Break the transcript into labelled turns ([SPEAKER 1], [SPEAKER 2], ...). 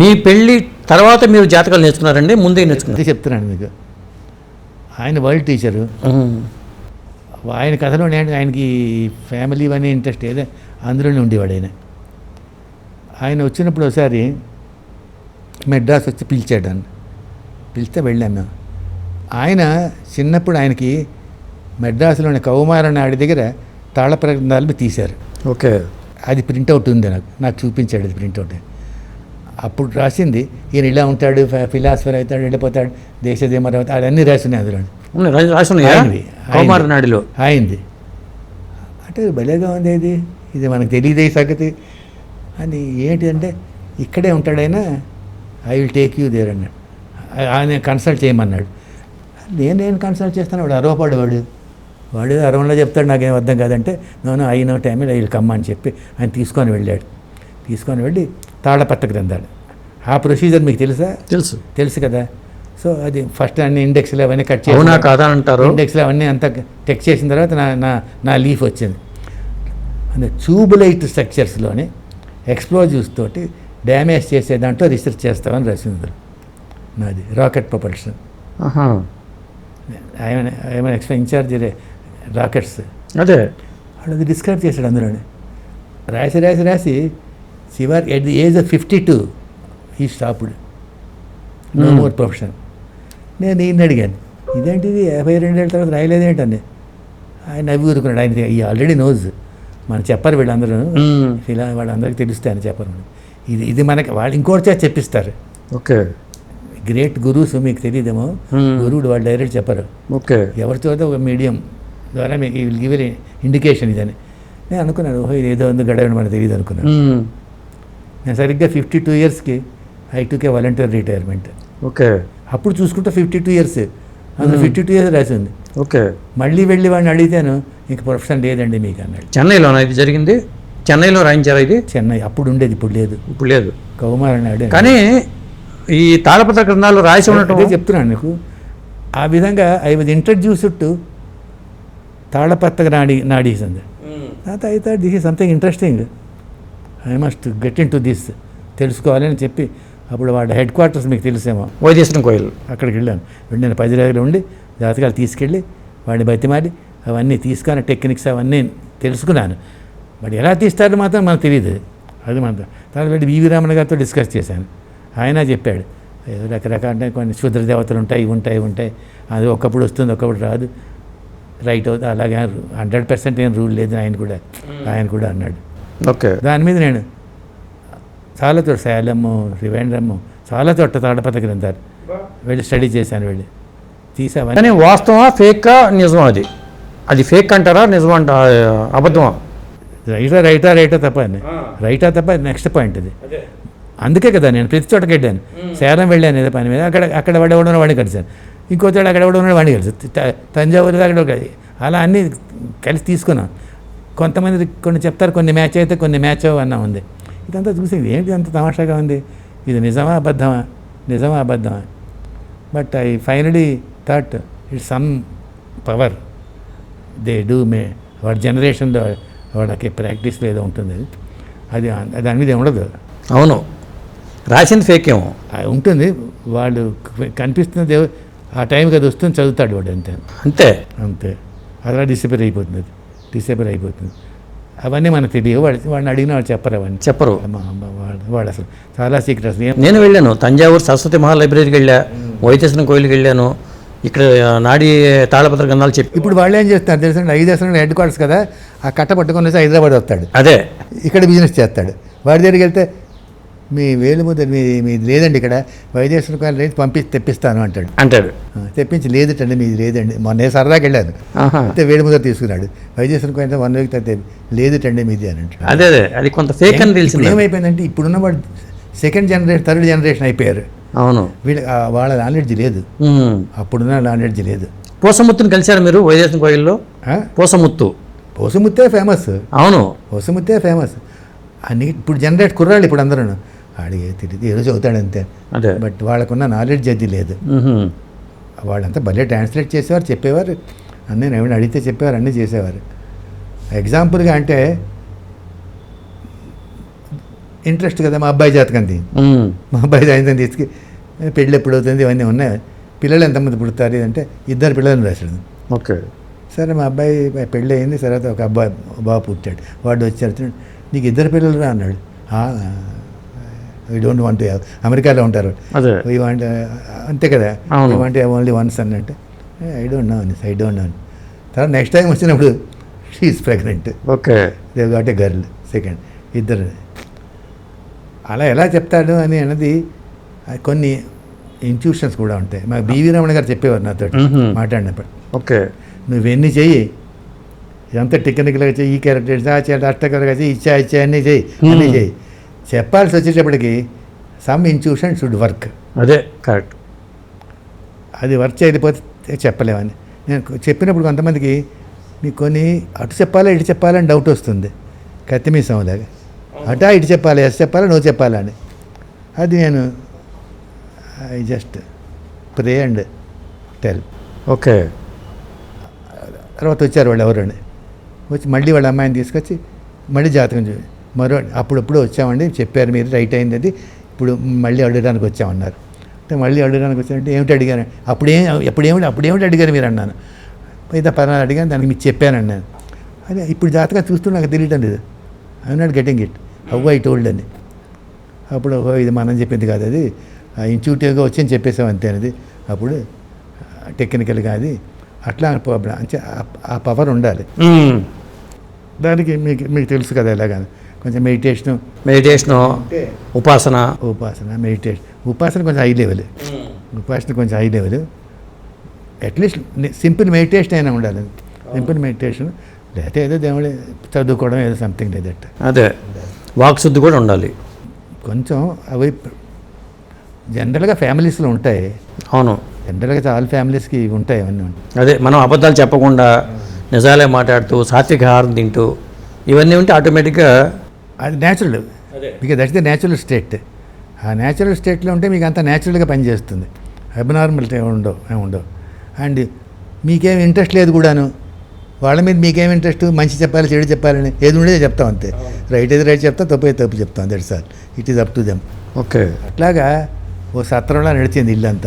[SPEAKER 1] మీ పెళ్ళి తర్వాత మీరు జాతకాలు నేర్చుకున్నారండి, ముందే నేర్చుకున్నారు?
[SPEAKER 2] చెప్తున్నాను మీకు. ఆయన వరల్డ్ టీచరు. ఆయన కథలో ఆయనకి ఫ్యామిలీ అనే ఇంట్రెస్ట్ ఏదో అందులోనే ఉండేవాడు. ఆయన వచ్చినప్పుడు ఒకసారి మెడ్రాస్ వచ్చి పిలిచాడు అని, పిలిస్తే వెళ్ళాను. ఆయన చిన్నప్పుడు ఆయనకి మెడ్రాసులోని కౌమారని ఆడి దగ్గర తాళప్రగ్రంథాలు తీశారు.
[SPEAKER 1] ఓకే.
[SPEAKER 2] అది ప్రింట్అవుట్ ఉంది, నాకు చూపించాడు అది ప్రింట్అవుట్. అప్పుడు రాసింది ఈయన ఇలా ఉంటాడు, ఫిలాసఫర్ అవుతాడు, వెళ్ళిపోతాడు, దేశదేమర అవుతాడు, అవన్నీ రాసినాయి అందులో.
[SPEAKER 1] నాడిలో
[SPEAKER 2] అయింది అంటే భలేగా ఉంది. ఇది మనకు తెలియదు ఈ సంగతి అని. ఏంటిదంటే ఇక్కడే ఉంటాడైనా, I will take you there అన్నాడు. ఆయన కన్సల్ట్ చేయమన్నాడు. నేను కన్సల్ట్ చేస్తాను. వాడు అరవపాడు, వాడు అరవంలో చెప్తాడు, నాకేం అర్థం కాదంటే నేను అయిన టైం ఐ విల్ కమ్ అని చెప్పి ఆయన తీసుకొని వెళ్ళాడు. తీసుకొని వెళ్ళి తాళపత్ర గ్రంథాలు, ఆ ప్రొసీజర్ మీకు తెలుసా? తెలుసు కదా. సో అది ఫస్ట్ అన్ని ఇండెక్స్లు అవన్నీ కట్ చేసి,
[SPEAKER 1] అవునా కాదా అంటారు,
[SPEAKER 2] ఇండెక్స్లు అవన్నీ అంతా టెక్ చేసిన తర్వాత నా లీఫ్ వచ్చింది. అంటే ట్యూబులైట్ స్ట్రక్చర్స్లోని ఎక్స్ప్లోజివ్స్ తోటి డ్యామేజ్ చేసే దాంట్లో రీసెర్చ్ చేస్తామని రాసింది నాది. Rocket propulsion. ఏమైనా ఇన్ఛార్జ్ రాకెట్స్.
[SPEAKER 1] అదే
[SPEAKER 2] వాడు డిస్క్రైబ్ చేశాడు అందులోనే. రాసి చివరి ఎట్ ది ఏజ్ ఆఫ్ 52 ఈ స్టాప్డ్, నో మోర్ ప్రొఫెషన్. నేను ఈయన అడిగాను, ఇదేంటిది 52 ఏళ్ళ తర్వాత రాయలేదేంటండి? ఆయన నవ్వి ఊరుకున్నాడు. ఆయన ఆల్రెడీ నోజ్, మనం చెప్పరు వీళ్ళందరూ, ఇలా వాళ్ళందరికీ తెలుస్తాయి అని చెప్పరు. ఇది మనకి వాళ్ళు ఇంకోటి చేసి చెప్పిస్తారు.
[SPEAKER 1] ఓకే.
[SPEAKER 2] గ్రేట్ గురువుస్ మీకు తెలియదేమో, గురువుడు వాళ్ళు డైరెక్ట్ చెప్పరు.
[SPEAKER 1] ఓకే.
[SPEAKER 2] ఎవరితో ఒక మీడియం ద్వారా మీకు విల్ గివ్ ఇండికేషన్ ఇదని. నేను అనుకున్నాను, ఓహో ఇది ఏదో ఉంది గడవని మనకు తెలియదు అనుకున్నాను. నేను సరిగ్గా 52 ఇయర్స్కి I took A volunteer retirement.
[SPEAKER 1] Okay.
[SPEAKER 2] అప్పుడు చూసుకుంటే 52 ఇయర్స్, అందులో 52 ఇయర్స్ రాసి ఉంది.
[SPEAKER 1] ఓకే.
[SPEAKER 2] మళ్ళీ వెళ్ళి వాడిని అడిగితేను ఇంక ప్రొఫెషన్ లేదండి మీకు అన్నాడు.
[SPEAKER 1] చెన్నైలోనా ఇది జరిగింది? చెన్నైలో రాయించారా ఇది?
[SPEAKER 2] చెన్నై అప్పుడు ఉండేది, ఇప్పుడు లేదు.
[SPEAKER 1] ఇప్పుడు లేదు.
[SPEAKER 2] కౌమార్ అన్నాడు.
[SPEAKER 1] కానీ ఈ తాళపత్ర గ్రంథాలు రాసి ఉండటం
[SPEAKER 2] చెప్తున్నాను నీకు. ఆ విధంగా ఐ వాజ్ ఇంట్రడ్యూస్డ్ టు తాళపత్ర నాడీస్ అంది. I thought this is something interesting, I must get in to this, తెలుసుకోవాలని చెప్పి అప్పుడు వాడి హెడ్ క్వార్టర్స్ మీకు తెలిసేమో,
[SPEAKER 1] వైద్యేశ్వరం కోయిల్, అక్కడికి
[SPEAKER 2] వెళ్ళాను. నేను 10 రోజులు ఉండి జాతకాలు తీసుకెళ్ళి వాడిని బతిమాలి అవన్నీ తీసుకొని టెక్నిక్స్ అవన్నీ తెలుసుకున్నాను. వాడు ఎలా తీస్తారో మాత్రం మనకు తెలియదు. అది మాత్రం తర్వాత వెళ్ళి వివి రామన్ గారితో డిస్కస్ చేశాను. ఆయన చెప్పాడు, ఏదో రకరకాల కొన్ని క్షుద్ర దేవతలు ఉంటాయి, ఉంటాయి, అది ఒకప్పుడు వస్తుంది, ఒకప్పుడు రాదు, రైట్ అవుతుంది, అలాగే 100% ఏం రూల్ లేదు ఆయన కూడా అన్నాడు.
[SPEAKER 1] ఓకే.
[SPEAKER 2] దాని మీద నేను చాలా చోట శాలము, రివెండము, చాలా చోట తాళపత్ర గ్రంథాలు వెళ్ళి స్టడీ చేశాను, వెళ్ళి తీసావని.
[SPEAKER 1] కానీ వాస్తవా ఫేకా నిజమా? అది ఫేక్ అంటారా, నిజమా అంట, అబద్ధమా?
[SPEAKER 2] రైటా తప్ప నెక్స్ట్ పాయింట్ అది. అందుకే కదా నేను ప్రతి చోటకి వెళ్ళాను. సేలం వెళ్ళాను ఏదో పని మీద, అక్కడ వాడెవడో వాడిని కలిసాను, ఇంకో చోట అక్కడ ఎవడో వాడిని కలిసి, తంజావూరు అక్కడ అలా అన్నీ కలిసి తీసుకున్నాం. కొంతమంది కొన్ని చెప్తారు, కొన్ని మ్యాచ్ అయితే కొన్ని మ్యాచ్ అన్నా ఉంది. ఇదంతా చూసి ఏంటి అంత తమాషాగా ఉంది, ఇది నిజమా అబద్ధమా? But I finally thought it's some power they do వాడి జనరేషన్లో వాడికి ప్రాక్టీస్ ఏదో ఉంటుంది, అది దాని మీద ఉండదు.
[SPEAKER 1] అవును, రాసింది ఫేక్ ఏమో
[SPEAKER 2] ఉంటుంది. వాళ్ళు కనిపిస్తున్నది ఆ టైంకి అది వస్తుంది, చదువుతాడు వాడు, అంతే అలా డిసపేర్ అయిపోతుంది. అవన్నీ మనకు తెలియవు. వాడిని అడిగిన వాళ్ళు చెప్పరు. వాడు అసలు చాలా సీక్రెట్స్.
[SPEAKER 1] నేను వెళ్ళాను తంజావూరు సరస్వతి మహా లైబ్రరీకి వెళ్ళా, వైద్యేశ్వరం కోయిల్కి వెళ్ళాను, ఇక్కడ నాడి తాళపత్ర గ్రంథాలు చెప్పి.
[SPEAKER 2] ఇప్పుడు వాళ్ళు ఏం చేస్తారు తెలుసా, 5 దేశాలు హెడ్ క్వార్టర్స్ కదా, ఆ కట్ట పట్టుకొని హైదరాబాద్ వస్తాడు,
[SPEAKER 1] అదే
[SPEAKER 2] ఇక్కడ బిజినెస్ చేస్తాడు. వాడి దగ్గరికి వెళ్తే మీ వేలుముద్ర మీది లేదండి, ఇక్కడ వైద్యేశ్వరం కోయిల్ లేదు, తెప్పిస్తాను అంటాడు. తెప్పించి లేదుటండి మీది లేదండి, మొన్న సరదాకి వెళ్ళాను, అయితే వేలుముద్ర తీసుకున్నాడు. వైద్యేశ్వరం కోయిల్ 1 వీక్ అయితే లేదుటండి మీది అని అంటాడు.
[SPEAKER 1] అదే అది కొంత ఫేక్ అని తెలిసింది.
[SPEAKER 2] ఏమైపోయిందంటే ఇప్పుడున్న వాడు సెకండ్ జనరేషన్, థర్డ్ జనరేషన్ అయిపోయారు.
[SPEAKER 1] అవును,
[SPEAKER 2] వాళ్ళ నాలెడ్జ్ లేదు, అప్పుడున్న నాలెడ్జ్ లేదు.
[SPEAKER 1] పోసముత్తుని కలిశారు మీరు వైద్యేశ్వరం కోయిల్లో? పోసముత్తే ఫేమస్. అవును,
[SPEAKER 2] పోసముత్తే ఫేమస్ అని. ఇప్పుడు జనరేట్ కుర్రాళ్ళు ఇప్పుడు అందరూ అడిగే తిరిగి ఏదో చదువుతాడంతే, బట్ వాళ్ళకున్న నాలెడ్జ్ అది లేదు. వాళ్ళంతా భలే ట్రాన్స్లేట్ చేసేవారు, చెప్పేవారు, అన్నీ ఏమైనా అడిగితే చెప్పేవారు, అన్నీ చేసేవారు. ఎగ్జాంపుల్గా అంటే ఇంట్రెస్ట్ కదా మా అబ్బాయి జాతకంది, మా అబ్బాయి సాయంత్రం తీసుకు పెళ్ళి ఎప్పుడు అవుతుంది ఇవన్నీ ఉన్నాయి, పిల్లలు ఎంతమంది పుడతారు అంటే 2 పిల్లలను రాశాడు.
[SPEAKER 1] ఓకే.
[SPEAKER 2] సరే మా అబ్బాయి పెళ్ళి అయింది, తర్వాత ఒక బాబు పుట్టాడు. వాడు వచ్చాడు, నీకు 2 పిల్లలు రా అన్నాడు. వీ డోంట్ వాంట్ అమెరికాలో ఉంటారు,
[SPEAKER 1] అదే
[SPEAKER 2] వీ వాంట్ అంతే కదా,
[SPEAKER 1] అవును.
[SPEAKER 2] వీ వాంట్ ఓన్లీ వన్స్ అన్నట్టు. ఐ డోంట్ నో తర్వాత నెక్స్ట్ టైం వచ్చినప్పుడు she's pregnant.
[SPEAKER 1] Okay.
[SPEAKER 2] They got a girl second, 2. అలా ఎలా చెప్తాడు అని అన్నది కొన్ని ఇన్స్టిట్యూషన్స్ కూడా ఉంటాయి. మాకు బివి రమణ గారు చెప్పేవారు నాతో మాట్లాడినప్పుడు,
[SPEAKER 1] ఓకే,
[SPEAKER 2] నువ్వెన్ని చెయ్యి, ఇదంతా టెక్నికల్గా చెయ్యి, ఈ క్యారెక్టర్స్ అష్టకరగా చెయ్యి, ఇచ్చా అన్నీ చెయ్యి, అన్నీ చెయ్యి, చెప్పాల్సి వచ్చేటప్పటికి సమ్ ఇన్స్టిట్యూషన్ షుడ్ వర్క్.
[SPEAKER 1] అదే కరెక్ట్.
[SPEAKER 2] అది వర్క్ చేయకపోతే చెప్పలేమని నేను చెప్పినప్పుడు కొంతమందికి మీకు కొన్ని అటు చెప్పాలా ఇటు చెప్పాలని డౌట్ వస్తుంది, కత్తిమీసంలాగా. అటా ఇటు చెప్పాలి, ఎస్ చెప్పాలా నో చెప్పాలా అని. అది నేను I just pray and tell.
[SPEAKER 1] Okay.
[SPEAKER 2] తర్వాత వచ్చారు వాళ్ళు ఎవరండి, వచ్చి మళ్ళీ వాళ్ళ అమ్మాయిని తీసుకొచ్చి మళ్ళీ జాతకం అప్పుడప్పుడు వచ్చామండి, చెప్పారు మీరు రైట్ అయింది, అది ఇప్పుడు మళ్ళీ అడగడానికి వచ్చామన్నారు. అంటే మళ్ళీ అడగడానికి వచ్చారంటే ఏమిటి అడిగాను, అప్పుడేమిటి అడిగారు మీరు అన్నాను. అయితే పలానా అడిగాను, దానికి మీకు చెప్పాను అన్నాను. అదే ఇప్పుడు జాతకం చూస్తూ నాకు తెలియటం లేదు, I not getting it, how I told అని. అప్పుడు ఇది మనం చెప్పింది కాదు, అది ఇన్స్టిట్యూటివ్గా వచ్చి చెప్పేసాం అంతే అనేది. అప్పుడు టెక్నికల్గా అది అట్లా ప్రాబ్లం అంటే ఆ పవర్ ఉండాలి దానికి. మీకు తెలుసు కదా ఎలాగాని కొంచెం మెడిటేషను ఉపాసన ఉపాసన కొంచెం హై లెవెల్, కొంచెం high level. At least simple meditation అయినా ఉండాలి, సింపుల్ మెడిటేషన్. లేకపోతే ఏదో దేవుడు చదువుకోవడం ఏదో సంథింగ్ లేదట.
[SPEAKER 1] అదే వాక్శుద్ధి కూడా ఉండాలి
[SPEAKER 2] కొంచెం. అవి జనరల్గా ఫ్యామిలీస్లో ఉంటాయి.
[SPEAKER 1] అవును,
[SPEAKER 2] జనరల్గా చాలా ఫ్యామిలీస్కి ఉంటాయి అవన్నీ.
[SPEAKER 1] అదే మనం అబద్ధాలు చెప్పకుండా నిజాలే మాట్లాడుతూ సాత్విక ఆహారం తింటూ ఇవన్నీ ఉంటే ఆటోమేటిక్గా
[SPEAKER 2] అది న్యాచురల్, మీకు దట్స్ ద న్యాచురల్ స్టేట్. ఆ న్యాచురల్ స్టేట్లో ఉంటే మీకు అంతా న్యాచురల్గా పనిచేస్తుంది, అబ్నార్మల్ ఉండవు. అండ్ మీకేం ఇంట్రెస్ట్ లేదు కూడాను, వాళ్ళ మీద మీకేం ఇంట్రెస్ట్, మంచి చెప్పాలి చెడు చెప్పాలని ఏది ఉండేది చెప్తాం అంతే. రైట్ అయితే రైట్ చెప్తాం, తప్పు అయితే తప్పు చెప్తాం, that's all, it is up to them.
[SPEAKER 1] Okay.
[SPEAKER 2] అట్లాగా ఓ సత్రంలో నడిచింది ఇల్లంతా.